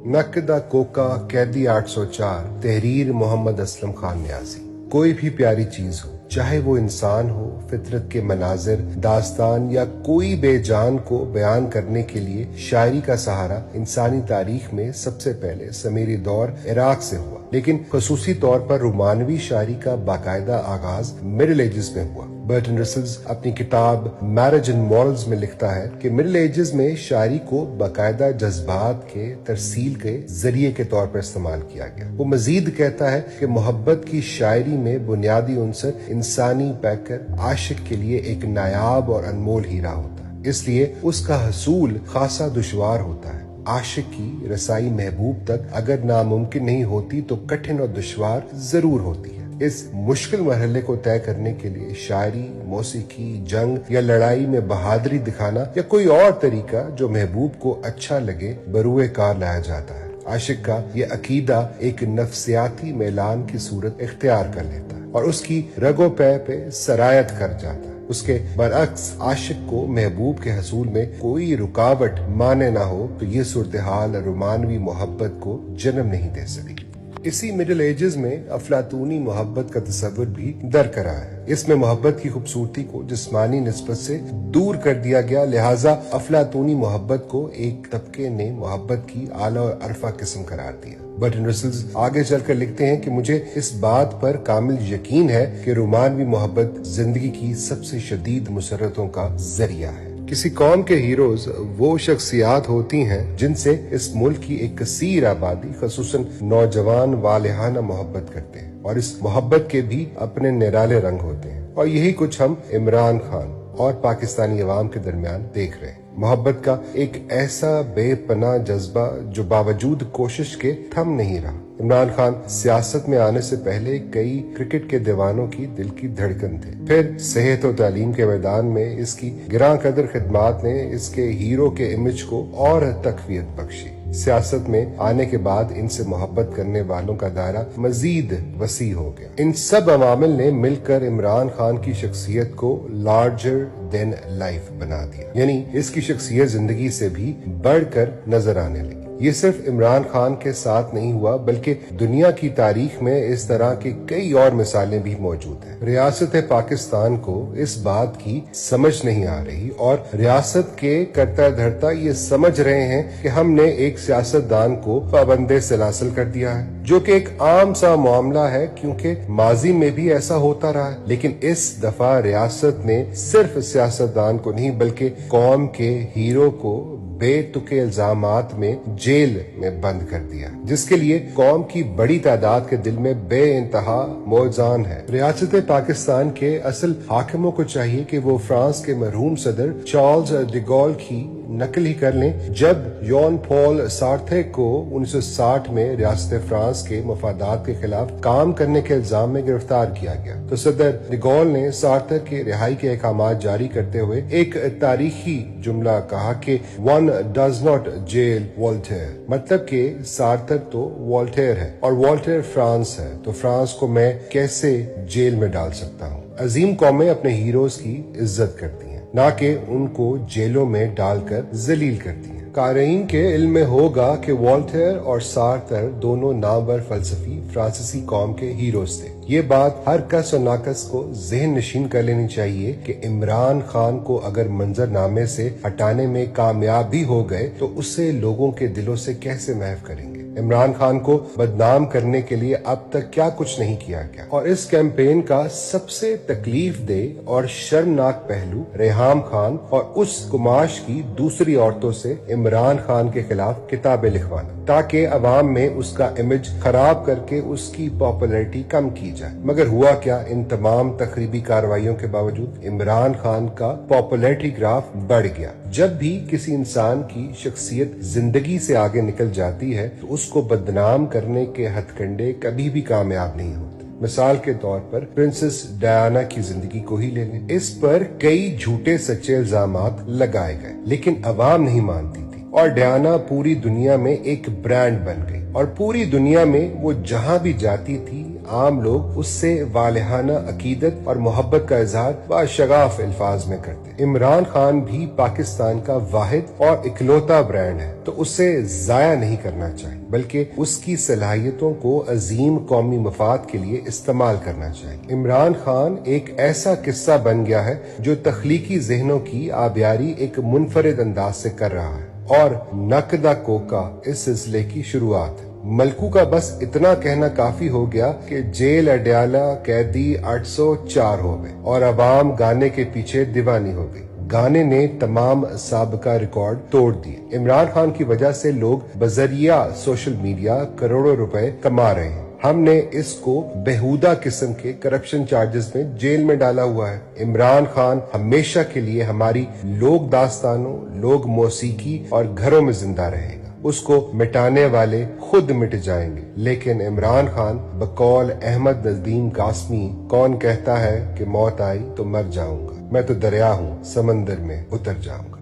नकदा Coca कैदी 804 तहरीर मोहम्मद असलम खान न्याजी। कोई भी प्यारी चीज हो, चाहे वो इंसान हो, फितरत के मनाजिर, दास्तान या कोई बेजान को बयान करने के लिए शायरी का सहारा इंसानी तारीख में सबसे पहले समीरी दौर इराक से हुआ, लेकिन खसूसी तौर पर रोमानवी शायरी का बाकायदा आगाज मिडिल एजेस में हुआ। बर्टन रसल्स अपनी किताब मैरिज एंड मॉरल्स में लिखता है कि मिडिल एजेस में शायरी को बाकायदा जज्बात के तरसील के जरिए के तौर पर इस्तेमाल किया गया। वो मजीद कहता है कि मोहब्बत की शायरी में बुनियादी उनसर इंसानी पैकर आशिक के लिए एक नायाब और अनमोल हीरा होता है, इसलिए उसका हसूल खासा दुश्वार होता है। आशिक की रसाई महबूब तक अगर नामुमकिन नहीं होती तो कठिन और दुश्वार जरूर होती है। इस मुश्किल मरहले को तय करने के लिए शायरी, मौसीकी, जंग या लड़ाई में बहादुरी दिखाना या कोई और तरीका जो महबूब को अच्छा लगे बरूए कार लाया जाता है। आशिक का ये अकीदा एक नफ्सियाती मैलान की सूरत इख्तियार कर लेता है और उसकी रगो पै पे सरायत कर जाता है। उसके बरअक्स आशिक को महबूब के हसूल में कोई रुकावट माने ना हो तो ये सूरत हाल रोमानवी मोहब्बत को जन्म नहीं दे सकी। इसी मिडिल एजेस में अफलातूनी मोहब्बत का तस्वुर भी दरकरार है। इसमें मोहब्बत की खूबसूरती को जिस्मानी निस्बत से दूर कर दिया गया, लिहाजा अफलातूनी मोहब्बत को एक तबके ने मोहब्बत की आला और अरफा किस्म करार दिया। बर्टन रसल्स आगे चलकर लिखते हैं कि मुझे इस बात पर कामिल यकीन है कि रोमानवी मोहब्बत जिंदगी की सबसे शदीद मुसरतों का जरिया है। किसी कौम के हीरोज वो शख्सियात होती हैं जिनसे इस मुल्क की एक कसीर आबादी खसूसन नौजवान वालिहाना मोहब्बत करते हैं और इस मोहब्बत के भी अपने निराले रंग होते हैं, और यही कुछ हम इमरान खान और पाकिस्तानी अवाम के दरमियान देख रहे हैं। मोहब्बत का एक ऐसा बेपनाह जज्बा जो बावजूद कोशिश के थम नहीं रहा। इमरान खान सियासत में आने से पहले कई क्रिकेट के दीवानों की दिल की धड़कन थे। फिर सेहत और तालीम के मैदान में इसकी गिरां कदर खिदमात ने इसके हीरो के इमेज को और तकवीत बख्शी। सियासत में आने के बाद इनसे मोहब्बत करने वालों का दायरा मजीद वसी हो गया। इन सब अवामिल ने मिलकर इमरान खान की शख्सियत को लार्जर देन लाइफ बना दिया, यानी इसकी शख्सियत जिंदगी से भी बढ़कर नजर आने लगी। ये सिर्फ इमरान खान के साथ नहीं हुआ बल्कि दुनिया की तारीख में इस तरह की कई और मिसालें भी मौजूद हैं। रियासत पाकिस्तान को इस बात की समझ नहीं आ रही और रियासत के करता धरता ये समझ रहे हैं कि हमने एक सियासतदान को पाबंदे सलासल कर दिया है, जो कि एक आम सा मामला है क्योंकि माजी में भी ऐसा होता रहा है। लेकिन इस दफा रियासत ने सिर्फ सियासतदान को नहीं बल्कि कौम के हीरो को बेतुके इल्जामात में जेल में बंद कर दिया, जिसके लिए कौम की बड़ी तादाद के दिल में बेइंतहा मौजान है। रियासत पाकिस्तान के असल हाकिमों को चाहिए कि वो फ्रांस के मरहूम सदर चार्ल्स डिगॉल की नकल ही कर लें। जब जॉन पॉल सार्थे को 1960 में रियासत फ्रांस के मफादात के खिलाफ काम करने के इल्जाम में गिरफ्तार किया गया तो सदर डिगॉल ने सार्थे के रिहाई के अहकाम जारी करते हुए एक तारीखी जुमला कहा कि one does not jail Voltaire, मतलब कि सार्थर तो वॉल्टेयर है और वॉल्टेयर फ्रांस है, तो फ्रांस को मैं कैसे जेल में डाल सकता हूँ। अजीम कौमें अपने हीरोज की इज्जत करती हैं, ना कि उनको जेलों में डालकर जलील करती हैं। कारीन के इल्म में होगा कि वॉल्टेयर और सार्थर दोनों नामवर फलसफी फ्रांसीसी कौम के हीरोज थे। ये बात हर कस और नाकस को ज़हन नशीन कर लेनी चाहिए कि इमरान खान को अगर मंजरनामे से हटाने में कामयाब भी हो गए तो उससे लोगों के दिलों से कैसे महव करेंगे। इमरान खान को बदनाम करने के लिए अब तक क्या कुछ नहीं किया गया, और इस कैंपेन का सबसे तकलीफ दे और शर्मनाक पहलू रेहाम खान और उस कुमाश की दूसरी औरतों से इमरान खान के खिलाफ किताबें लिखवाना ताकि अवाम में उसका इमेज खराब करके उसकी पॉपुलैरिटी कम की जाए। मगर हुआ क्या, इन तमाम तकरीबी कार्रवाइयों के बावजूद इमरान खान का पॉपुलैरिटी ग्राफ बढ़ गया। जब भी किसी इंसान की शख्सियत जिंदगी से आगे निकल जाती है तो उसको बदनाम करने के हथकंडे कभी भी कामयाब नहीं होते। मिसाल के तौर पर प्रिंसेस डायना की जिंदगी को ही ले लें। इस पर कई झूठे सच्चे इल्जामात लगाए गए लेकिन अवाम नहीं मानती थी और डायना पूरी दुनिया में एक ब्रांड बन गई और पूरी दुनिया में वो जहां भी जाती थी عام لوگ اس سے والہانہ عقیدت اور محبت کا اظہار باشگاف الفاظ میں کرتے۔ عمران خان بھی پاکستان کا واحد اور اکلوتا برانڈ ہے، تو اسے ضائع نہیں کرنا چاہیے، بلکہ اس کی صلاحیتوں کو عظیم قومی مفاد کے لیے استعمال کرنا چاہیے۔ عمران خان ایک ایسا قصہ بن گیا ہے جو تخلیقی ذہنوں کی آبیاری ایک منفرد انداز سے کر رہا ہے، اور نقدہ کوکا اس سلسلے کی شروعات ہے۔ ملکو کا بس اتنا کہنا کافی ہو گیا کہ جیل اڈیالہ قیدی 804 ہو گئے اور عوام گانے کے پیچھے دیوانی ہو گئی۔ گانے نے تمام سابقہ ریکارڈ توڑ دیے۔ عمران خان کی وجہ سے لوگ بذریعہ سوشل میڈیا کروڑوں روپے کما رہے ہیں۔ ہم نے اس کو بےہودہ قسم کے کرپشن چارجز میں جیل میں ڈالا ہوا ہے۔ عمران خان ہمیشہ کے لیے ہماری لوک داستانوں، لوک موسیقی اور گھروں میں زندہ رہے گا۔ اس کو مٹانے والے خود مٹ جائیں گے، لیکن عمران خان بقول احمد ندیم قاسمی، کون کہتا ہے کہ موت آئی تو مر جاؤں گا، میں تو دریا ہوں، سمندر میں اتر جاؤں گا۔